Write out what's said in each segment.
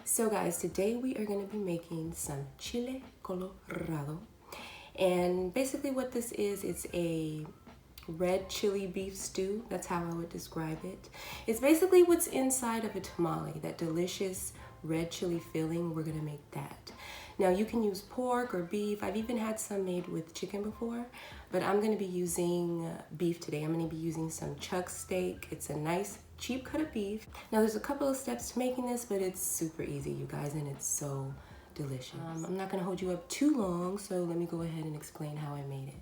So guys, today we are going to be making some Chile Colorado. And basically what this is, it's a red chili beef stew. That's how I would describe it. It's basically what's inside of a tamale, that delicious red chili filling. We're going to make that. Now you can use pork or beef. I've even had some made with chicken before, but I'm going to be using beef today. I'm going to be using some chuck steak. It's a nice cheap cut of beef. Now there's a couple of steps to making this, but it's super easy, you guys, and it's so delicious. I'm not going to hold you up too long, so let me go ahead and explain how I made it.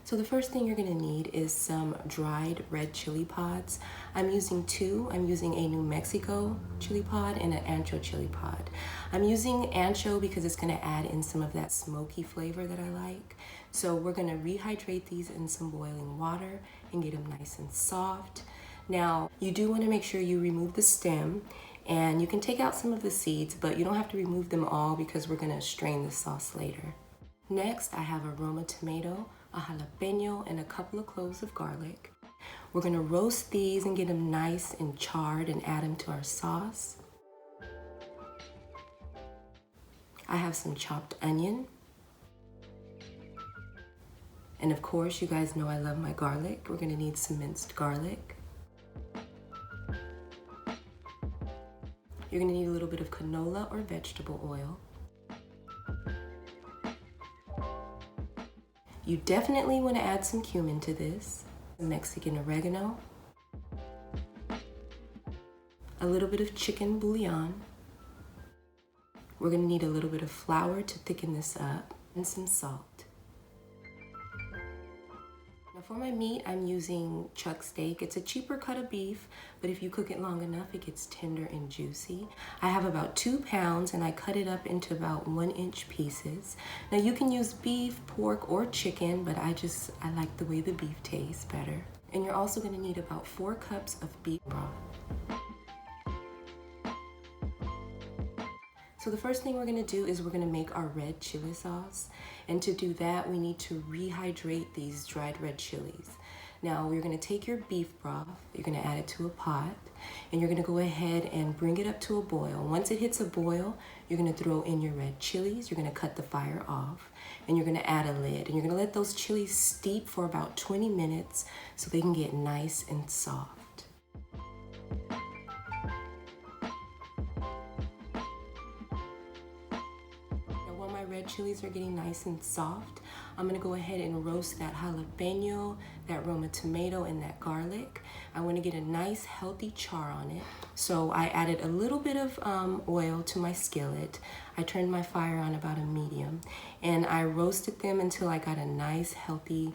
So the first thing you're going to need is some dried red chili pods. I'm using two. I'm using a New Mexico chili pod and an Ancho chili pod. I'm using Ancho because it's going to add in some of that smoky flavor that I like. So we're going to rehydrate these in some boiling water and get them nice and soft. Now, you do want to make sure you remove the stem, and you can take out some of the seeds, but you don't have to remove them all because we're going to strain the sauce later. Next, I have a Roma Tomato, a Jalapeño, and a couple of cloves of garlic. We're going to roast these and get them nice and charred and add them to our sauce. I have some chopped onion. And of course, you guys know I love my garlic. We're going to need some minced garlic. You're going to need a little bit of canola or vegetable oil. You definitely want to add some cumin to this. Mexican Oregano. A little bit of Chicken Bouillon. We're going to need a little bit of flour to thicken this up, and some salt. Now for my meat, I'm using chuck steak. It's a cheaper cut of beef, but if you cook it long enough, it gets tender and juicy. I have about 2 pounds, and I cut it up into about 1-inch pieces. Now you can use beef, pork, or chicken, but I like the way the beef tastes better. And you're also going to need about 4 cups of beef broth. So the first thing we're going to do is we're going to make our red chili sauce. And to do that, we need to rehydrate these dried red chilies. Now you're going to take your beef broth, you're going to add it to a pot, and you're going to go ahead and bring it up to a boil. Once it hits a boil, you're going to throw in your red chilies, you're going to cut the fire off, and you're going to add a lid. And you're going to let those chilies steep for about 20 minutes so they can get nice and soft. Red chilies are getting nice and soft, I'm going to go ahead and roast that jalapeno, that Roma tomato, and that garlic. I want to get a nice healthy char on it. So I added a little bit of oil to my skillet. I turned my fire on about a medium, and I roasted them until I got a nice healthy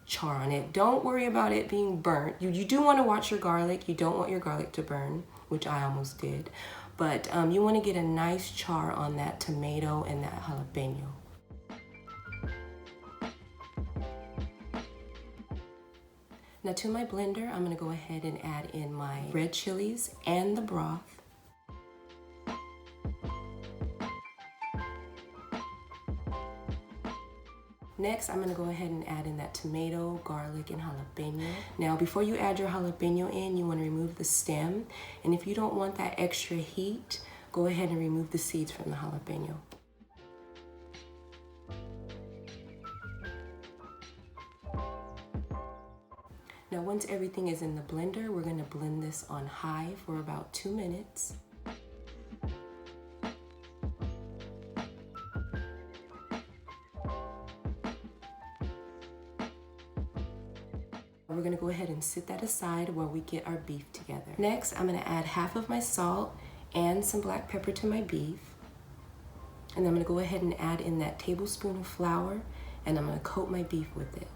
char on it. Don't worry about it being burnt. You do want to watch your garlic. You don't want your garlic to burn, which I almost did. But you want to get a nice char on that tomato and that jalapeno. Now to my blender, I'm going to go ahead and add in my red chilies and the broth. Next, I'm going to go ahead and add in that tomato, garlic, and jalapeno. Now, before you add your jalapeno in, you want to remove the stem. And if you don't want that extra heat, go ahead and remove the seeds from the jalapeno. Now, once everything is in the blender, we're going to blend this on high for about 2 minutes. We're going to go ahead and sit that aside while we get our beef together. Next, I'm going to add half of my salt and some black pepper to my beef. And I'm going to go ahead and add in that tablespoon of flour, and I'm going to coat my beef with it.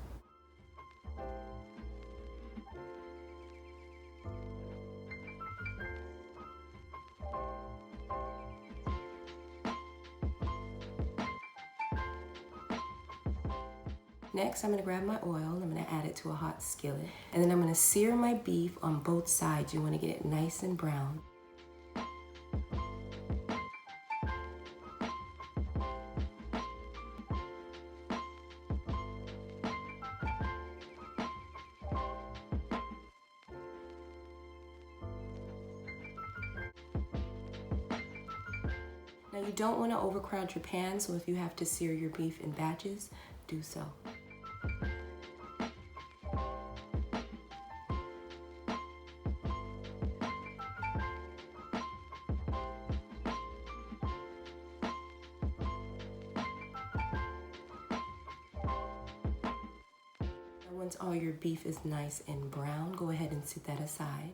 Next, I'm going to grab my oil, I'm going to add it to a hot skillet, and then I'm going to sear my beef on both sides. You want to get it nice and brown. Now you don't want to overcrowd your pan, so if you have to sear your beef in batches, do so. Once all your beef is nice and brown, go ahead and set that aside.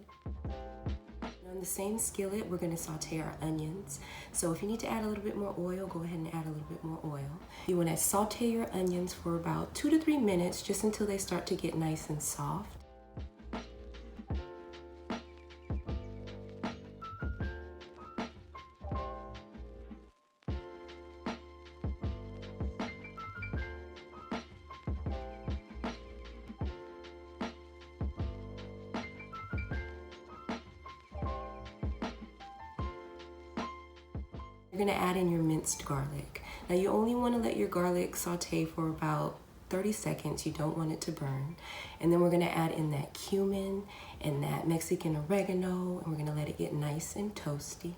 On the same skillet, we're going to saute our onions. So if you need to add a little bit more oil, go ahead and add a little bit more oil. You want to saute your onions for about 2 to 3 minutes, just until they start to get nice and soft. You're gonna add in your minced garlic. Now you only wanna let your garlic saute for about 30 seconds. You don't want it to burn. And then we're gonna add in that cumin and that Mexican oregano, and we're gonna let it get nice and toasty.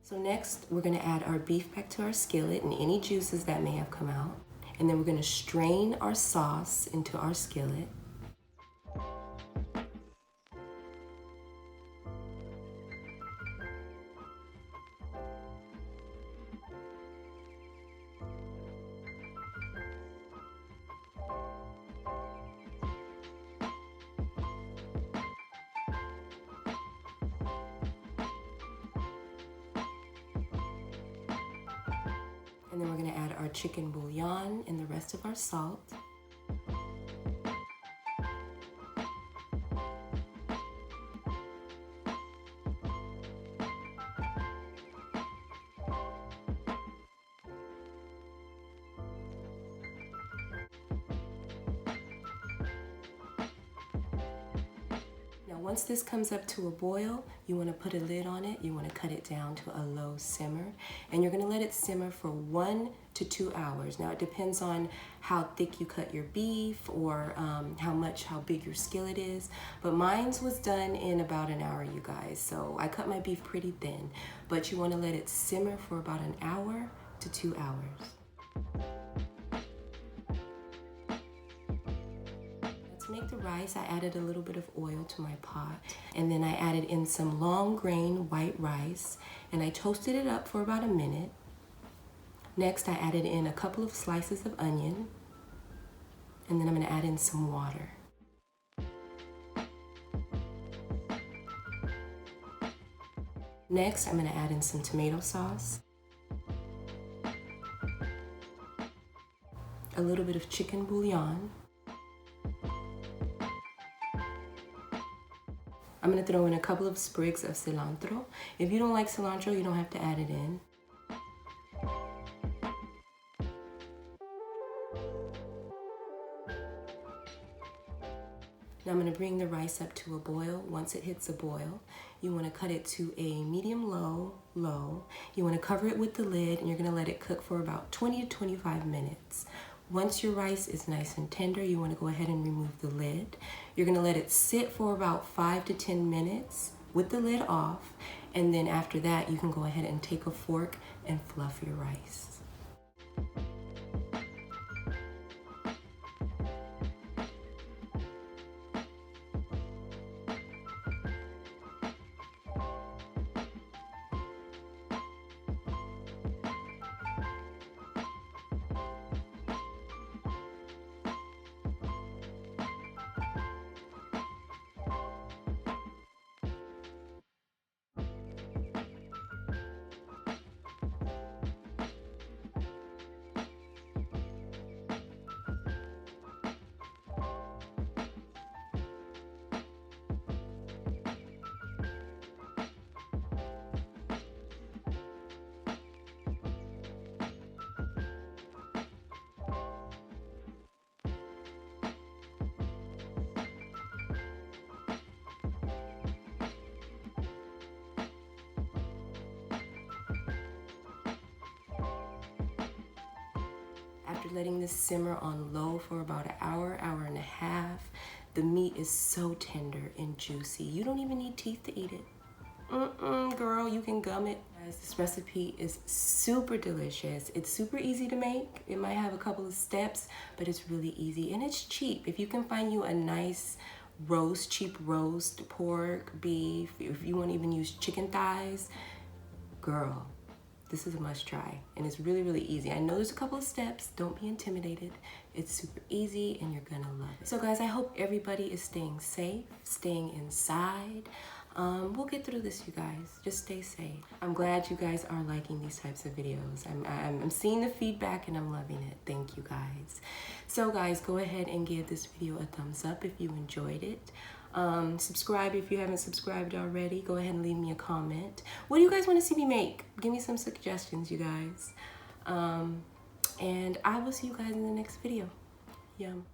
So next, we're gonna add our beef back to our skillet and any juices that may have come out. And then we're gonna strain our sauce into our skillet. And then we're gonna add our chicken bouillon and the rest of our salt. Now once this comes up to a boil, you want to put a lid on it. You want to cut it down to a low simmer, and you're going to let it simmer for 1 to 2 hours. Now it depends on how thick you cut your beef or how big your skillet is, but mine's was done in about an hour, you guys. So I cut my beef pretty thin, but you want to let it simmer for about an hour to 2 hours. To make the rice, I added a little bit of oil to my pot, and then I added in some long grain white rice, and I toasted it up for about a minute. Next, I added in a couple of slices of onion, and then I'm going to add in some water. Next, I'm going to add in some tomato sauce, a little bit of chicken bouillon. I'm gonna throw in a couple of sprigs of cilantro. If you don't like cilantro, you don't have to add it in. Now I'm gonna bring the rice up to a boil. Once it hits a boil, you wanna cut it to a medium-low. You wanna cover it with the lid, and you're gonna let it cook for about 20 to 25 minutes. Once your rice is nice and tender, you want to go ahead and remove the lid. You're going to let it sit for about 5 to 10 minutes with the lid off, and then after that, you can go ahead and take a fork and fluff your rice. After letting this simmer on low for about an hour, hour and a half, the meat is so tender and juicy. You don't even need teeth to eat it. Girl, you can gum it. Guys, this recipe is super delicious. It's super easy to make. It might have a couple of steps, but it's really easy and it's cheap. If you can find you a nice roast, cheap roast, pork, beef, if you want to even use chicken thighs, girl, this is a must try, and it's really, really easy. I know there's a couple of steps. Don't be intimidated. It's super easy, and you're gonna love it. So guys, I hope everybody is staying safe, staying inside. We'll get through this, you guys. Just stay safe. I'm glad you guys are liking these types of videos. I'm seeing the feedback, and I'm loving it. Thank you, guys. So guys, go ahead and give this video a thumbs up if you enjoyed it. Subscribe if you haven't subscribed already. Go ahead and leave me a comment. What do you guys want to see me make? Give me some suggestions, you guys. And I will see you guys in the next video. Yum.